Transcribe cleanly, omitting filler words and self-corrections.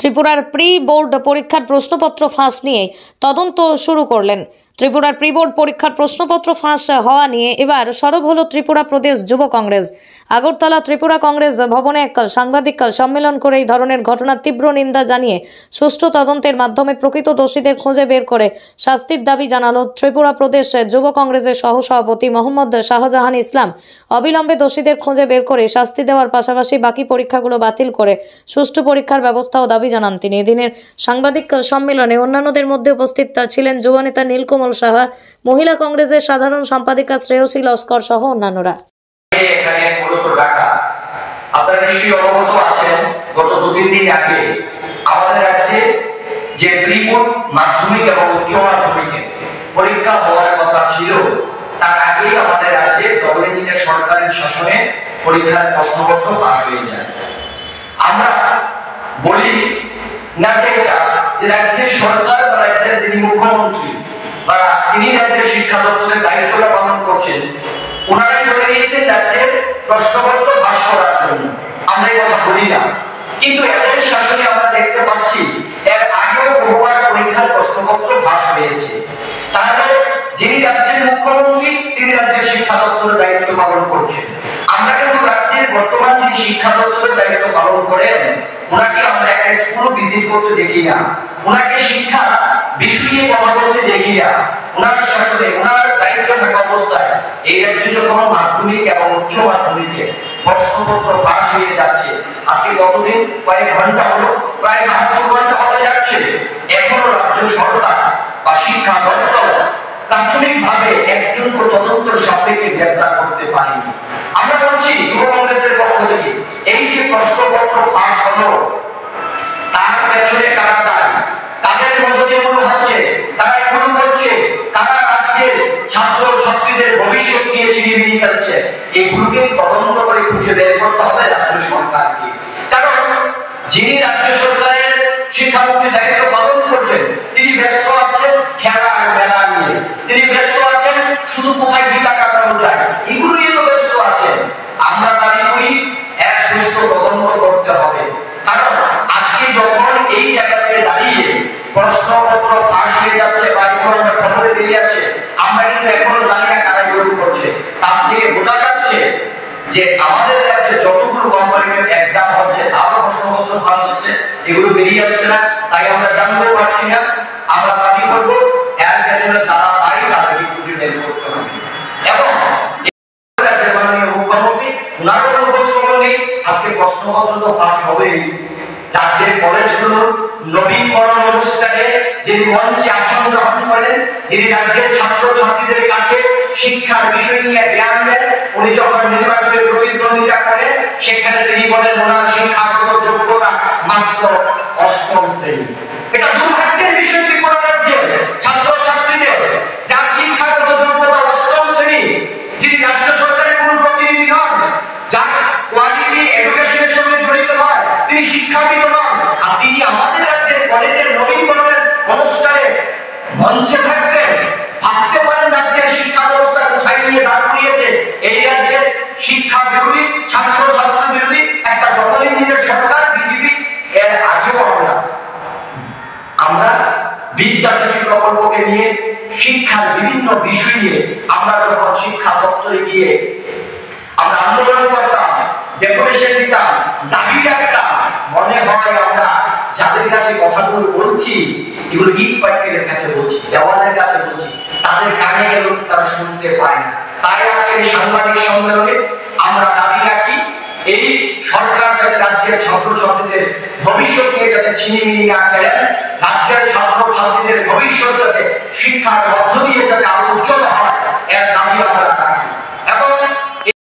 ত্রিপুরার pre board পরীক্ষার প্রশ্নপত্র ফাঁস নিয়ে তদন্ত শুরু করলেন। ত্রিপুরার প্রি বোর্ড পরীক্ষার প্রশ্নপত্র ফাঁস হওয়া নিয়ে এবার সরব হল ত্রিপুরা প্রদেশ যুব কংগ্রেস। আগরতলা ত্রিপুরা কংগ্রেস ভবনে এক সাংবাদিক সম্মেলন করে এই ধরনের ঘটনার তীব্র নিন্দা জানিয়ে সুষ্ঠু তদন্তের মাধ্যমে প্রকৃত দোষীদের খুঁজে বের করে শাস্তির দাবি জানালো ত্রিপুরা প্রদেশ যুব কংগ্রেসের সহসভাপতি মোহাম্মদ শাহজাহান ইসলাম। অবিলম্বে দোষীদের খুঁজে বের করে শাস্তি দেওয়ার পাশাপাশি বাকি পরীক্ষাগুলো বাতিল করে সুষ্ঠু পরীক্ষার ব্যবস্থাও দাবি জানান তিনি। এদিনের সাংবাদিক সম্মেলনে অন্যান্যদের মধ্যে উপস্থিত ছিলেন যুবনেতা নীলকমল সাহা, মহিলা কংগ্রেসের সাধারণ সম্পাদিকা শ্রেয়সী লস্কর সহ অন্যান্যরা। আপনারা নিশ্চয়ই অবগত আছেন, গত 2-3 দিন আগে আমাদের রাজ্যে যে প্রি বোর্ড মাধ্যমিক এবং উচ্চ মাধ্যমিকে পরীক্ষা হওয়ার কথা ছিল, তার আগেই আমাদের রাজ্যে ততদিন দিনের সরকারের শাসনে পরীক্ষার প্রশ্নপত্র ফাঁস হয়ে যায়। আমরা বলি না যে রাজ্যের সরকার বা রাজ্যের যিনি মুখ্যমন্ত্রী বা তিনি রাজ্যের শিক্ষা দপ্তরের দায়িত্বটা পালন করছেন, ওনারাই ধরে নিয়েছেন রাজ্যের প্রশ্নপত্র ফাঁস করার জন্য। আমরা এই কথা বলি না, কিন্তু এদের শাসনে আমরা দেখতে পাচ্ছি এর আগেও বহুবার পরীক্ষার প্রশ্নপত্র ফাঁস হয়েছে। তাহলে যিনি রাজ্যের মুখ্যমন্ত্রী তিনি রাজ্যের শিক্ষা দপ্তরের দায়িত্ব পালন করছেন। আমরা কিন্তু রাজ্যের বর্তমান যিনি শিক্ষা দপ্তরের দায়িত্ব পালন করেন, ওনাকে আমরা একটা স্কুল ভিজিট করতে দেখি না, ওনাকে শিক্ষা বিষয়ে কথা বলতে দেখি না। ওনার শাসনে ওনার দায়িত্ব থাকা অবস্থায় এই রাজ্যে যখন মাধ্যমিক এবং উচ্চ মাধ্যমিকে প্রশ্নপত্র ফাঁস হয়ে যাচ্ছে, আজকে কতদিন, কয়েক ঘন্টা হলো, প্রায় 72 ঘন্টা হয়ে যাচ্ছে, এখনো রাজ্য সরকার বা শিক্ষা দপ্তর প্রাথমিকভাবে একজনকে তদন্তের সাপেক্ষে গ্রেফতার করতে পারেনি। আমরা বলছি যুব কংগ্রেসের পক্ষ থেকে, এই যে প্রশ্নপত্র ফাঁস হলো তার পেছনে কারা দায়ী, তাদের মধ্যে মনে হচ্ছে তারা এখনো বলছে তারা রাজ্যের ছাত্র ছাত্রীদের ভবিষ্যৎ নিয়ে ছিনিমিনি খেলছে। এগুলোকে তদন্ত করে খুঁজে বের করতে হবে রাজ্য সরকারকে। কারণ যিনি রাজ্য সরকারের শিক্ষামন্ত্রীর দায়িত্ব পালন করছেন তিনি ব্যস্ত আছেন খেলা আর মেলা নিয়ে, তিনি ব্যস্ত আছেন শুধু কোথায় টিকা কাটানো যায় এগুলো নিয়ে ব্যস্ত আছেন। আমরা দাবি করি এর সুষ্ঠু তদন্ত করতে হবে। কারণ আজকে যখন এই জায়গাতে দাঁড়িয়ে প্রশ্নপত্র ফাঁস হয়ে যাচ্ছে বা এখনো খবরে বেরিয়ে আসে, আমরা কিন্তু এখনো জানি না কারা এগুলো করছে। তার থেকে বোঝা যাচ্ছে যে আমাদের রাজ্যে যতগুলো কোম্পানির এক্সাম হচ্ছে তারও প্রশ্নপত্র ফাঁস হচ্ছে, এগুলো বেরিয়ে আসছে না, তাই আমরা জানতে পারছি না। আমরা দাবি করবো এর পেছনে তারা দায়ী, তাদেরকে খুঁজে বের করতে হবে। এবং রাজ্যের মাননীয় মুখ্যমন্ত্রী ওনারও কোনো খোঁজ খবর নেই, আজকে প্রশ্নপত্র তো ফাঁস হবেই। রাজ্যের কলেজগুলোর নবীকরণ অনুষ্ঠানে যিনি মঞ্চে আসন গ্রহণ করেন, যিনি রাজ্যের ছাত্র ছাত্রীদের কাছে শিক্ষার বিষয় নিয়ে জ্ঞান দেন, উনি যখন নির্বাচনে প্রতিদ্বন্দ্বিতা করেন সেখানে তিনি বলেন ওনার শিক্ষাগত যোগ্যতা মাত্র 8ম শ্রেণী। এটা দুর্ভাগ্যের বিষয় ত্রিপুরা রাজ্যের ছাত্র ছাত্রীদের যার শিক্ষাগত যোগ্যতা 8ম শ্রেণী, যিনি রাজ্য সরকারের কোন প্রতিনিধি নন, যার কোয়ালিটি এডুকেশনের সঙ্গে জড়িত নয়, তিনি শিক্ষাবিদ নন, আর তিনি আমাদের রাজ্যের কলেজের নবীকরণের অনুষ্ঠানে মঞ্চে থাকবেন। ভাবতে পারেন রাজ্যের শিক্ষা ব্যবস্থা কোথায় নিয়ে দাঁড় করিয়েছে। এই রাজ্যের শিক্ষা বিরোধী, ছাত্র ছাত্র বিরোধী একটা দখলহীনের সরকার বিজেপি। এর আগেও আমরা বিদ্যার্থী প্রকল্পকে নিয়ে শিক্ষার বিভিন্ন বিষয় নিয়ে আমরা যখন শিক্ষা দপ্তরে গিয়ে আমরা আন্দোলন করতাম, ডেপুটেশন দিতাম, দাবি রাখতাম, মনে হয় আমরা যাদের কাছে কথাগুলো বলছি এগুলো ইট পাটকেলের কাছে বলছি, দেওয়ালের কাছে বলছি, তাদের কানে গেল তারা শুনতে পায় না। তাই আজকে এই সাংবাদিক সম্মেলনে আমরা দাবি রাখি এই সরকার যাতে রাজ্যের ছাত্র ছাত্রীদের ভবিষ্যৎ নিয়ে যাতে ছিনিমিনি না খেলেন, রাজ্যের ছাত্র ছাত্রীদের ভবিষ্যৎ যাতে শিক্ষার মধ্য দিয়ে যাতে